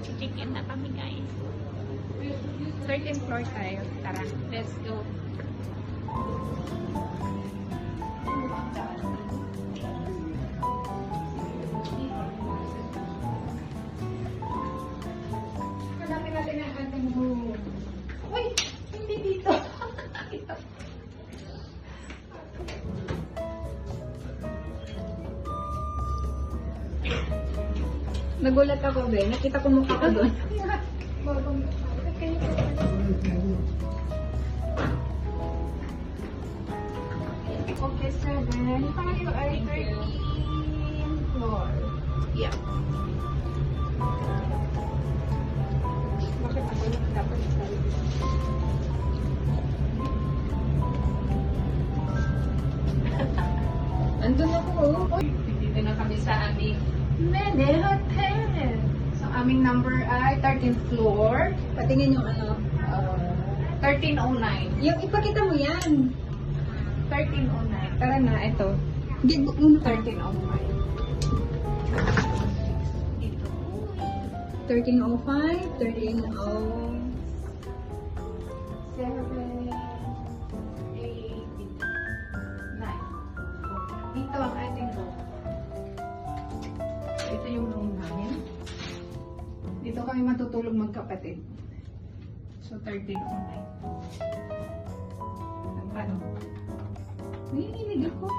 Mag-check-in na kami, guys. 13th floor tayo. Tara, let's go. Hanapin natin ang ating room. Uy! Hindi dito. Ito. Nagulat ako, be. Nakita ko mukha ko doon. Okay, 7. Tayo ay 13th floor. Yeah. Bakit ako lang dapat sa andun ako. Dito na kami sa aming Mede Hotel. So, aming number ay 13th floor. Patingin yung ano. 1309. Yung ipakita mo yan. 1309. Tara na, ito. Gigbook mo na. 1309. 1305, 1307. 9. Dito ang ating room. Ito yung room namin. Dito kami matutulog magkapatid. So, 1309. Ano? Nanginginig ako.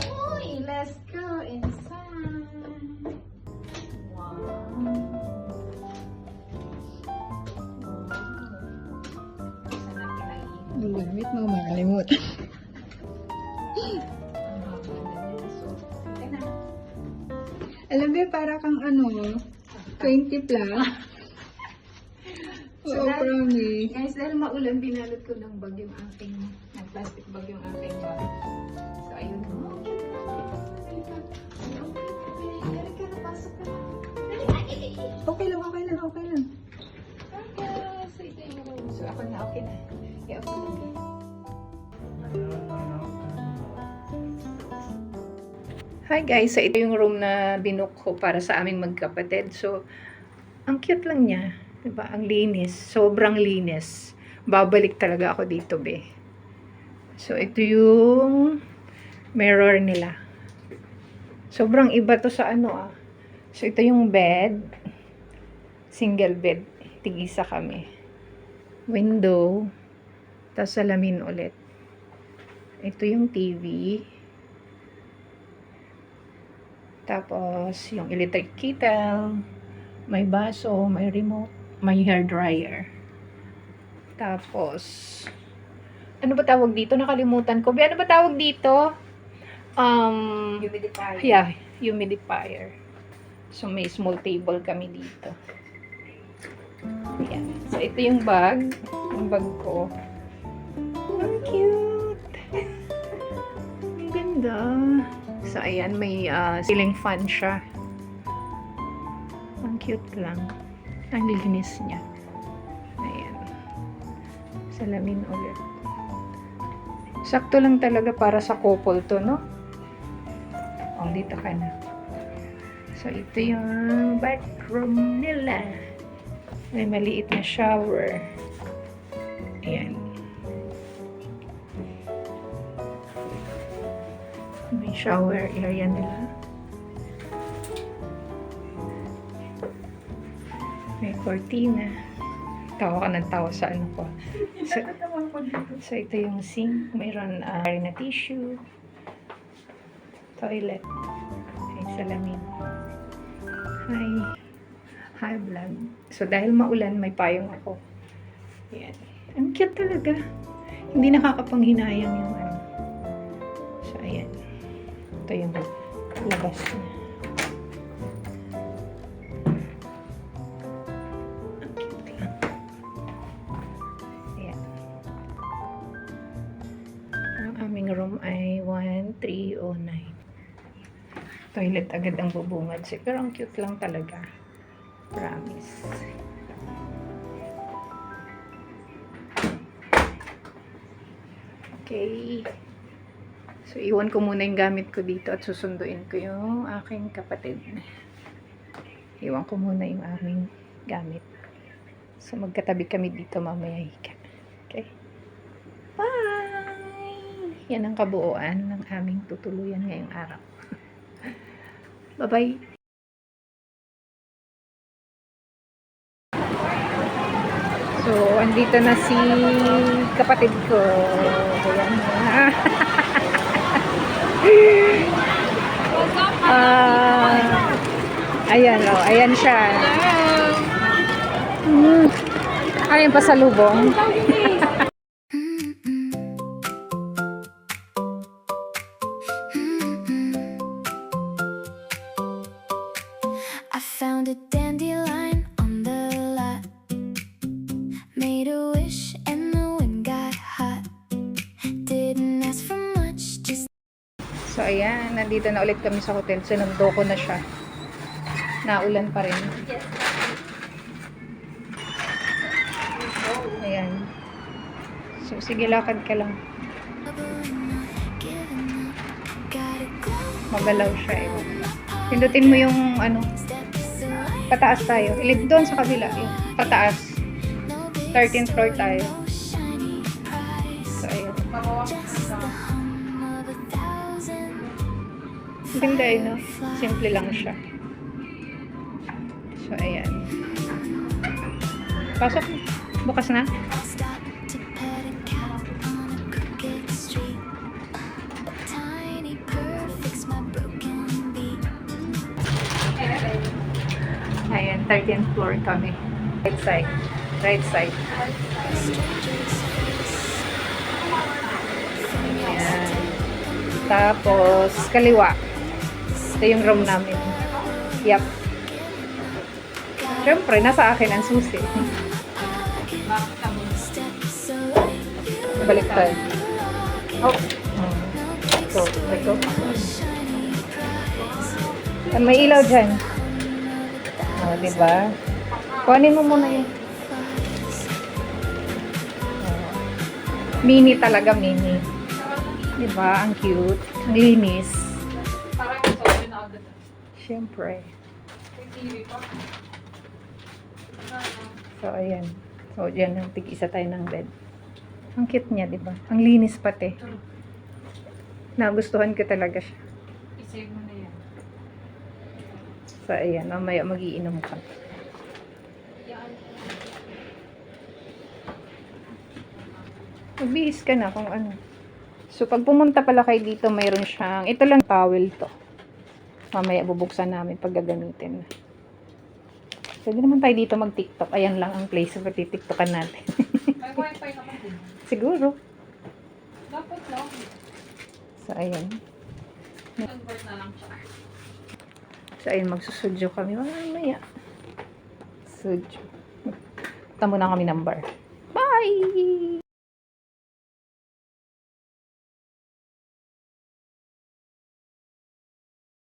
Uy, let's go inside. Wow. Saan natin naiinit? Yung gamit mo, makalimutan. Alam mo, para kang ano, 20 plus. Oo, promise. Guys, dahil maulan, binalot ko ng bag yung aking, ng plastic bag yung aking bag. So, ayun. Dali ka, napasok ka na. Okay lang, okay lang, okay lang. Okay, so ito yung room. So, ako na, okay na. I-off ko lang. Hi guys, so ito yung room na binook ko para sa aming magkapatid. So, ang cute lang niya. Diba? Ang linis. Sobrang linis. Babalik talaga ako dito, be. So, ito yung mirror nila. Sobrang iba to sa ano, ah. So, ito yung bed. Single bed. Tig-isa kami. Window. Tapos salamin ulit. Ito yung TV. Tapos, yung electric kettle. May baso, may remote. May hair dryer. Tapos, ano ba tawag dito? Nakalimutan ko. Ano ba tawag dito? Humidifier. Yeah, humidifier. So, may small table kami dito. Ayan. So, ito yung bag. Yung bag ko. Ang cute! Ang ganda. So, ayan. May ceiling fan siya. Ang cute lang. Ang linis niya. Ayan. Salamin ulit. Sakto lang talaga para sa couple to, no? O, dito ka na. So, ito yung bathroom nila. May maliit na shower. Ayan. May shower area nila. May cortina. Tawa ka ng tawa sa ano ko. So ito yung sink. Mayroon na tissue. Toilet. May salamin. Hi vlog. So dahil maulan, may payong ako. Ayan. Ang cute talaga. Hindi nakakapanghinayang yung ano. So ayan. Ito yung labas niya. Aming room ay 1309. Toilet agad ang bubungad. Pero ang cute lang talaga. Promise. Okay. So, iwan ko muna yung gamit ko dito at susunduin ko yung aking kapatid. Iwan ko muna yung aming gamit. So, magkatabi kami dito mamaya hika. Okay? Bye! Yan ang kabuuan ng aming tutuluyan ngayong araw. Bye-bye! So, andito na si kapatid ko. Ayan na. Ayan, oh, ayan siya. Ayun pa sa lubong. I found a dandelion on the lot. Made a wish and the wind got hot. Didn't ask for much, just So, ayan. Nandito na ulit kami sa hotel. Sinundo ko na siya. Naulan pa rin. Ayan. So, sige, lakad ka lang. giving up. Gotta go. Magalaw siya eh. Pindutin mo yung ano, Step aside. pataas tayo. Ilip doon sa kabila. Yung pataas. No big 13th floor tayo. no shiny prize. So, ayan. Just the hum of 1,000. Ganda eh, no? Simple lang siya. So, ayan. Pasok. Bukas na. Stop to pet a cat on a crooked street. A tiny purr fix my broken beat. Ayan, 13th floor kami. Right side. Right side. Strangers Ayan. Tapos, kaliwa. Ito yung room namin. Yup. Siyempre, nasa akin ang susi. steps away. Baliktad. Oh. So, ito. May ilaw dyan. Oh, diba? Kuhanin mo muna yun. Oh. Mini talaga, mini. Diba? Ang cute. Ang linis. Siyempre. So, ayan. So, dyan ang tig-isa tayo ng bed. Ang cute niya, diba? Ang linis pati. Nagustuhan ko talaga siya. I-save mo na yan. So, ayan. Mamaya magiinom ka. Magbihis ka na kung ano. So, pag pumunta pala kayo dito, mayroon siyang, ito lang towel to. Mamaya bubuksan namin pag gagamitin. Pwede naman tayo dito mag-tiktok. Ayan lang ang place na pati-tiktokan natin. May wifi naman din. Siguro. Dapat lang. So, ayan. Convert na lang siya. So, ayun, magsusudyo kami. Mamaya. Sudyo. Tamo na kami ng bar. Bye!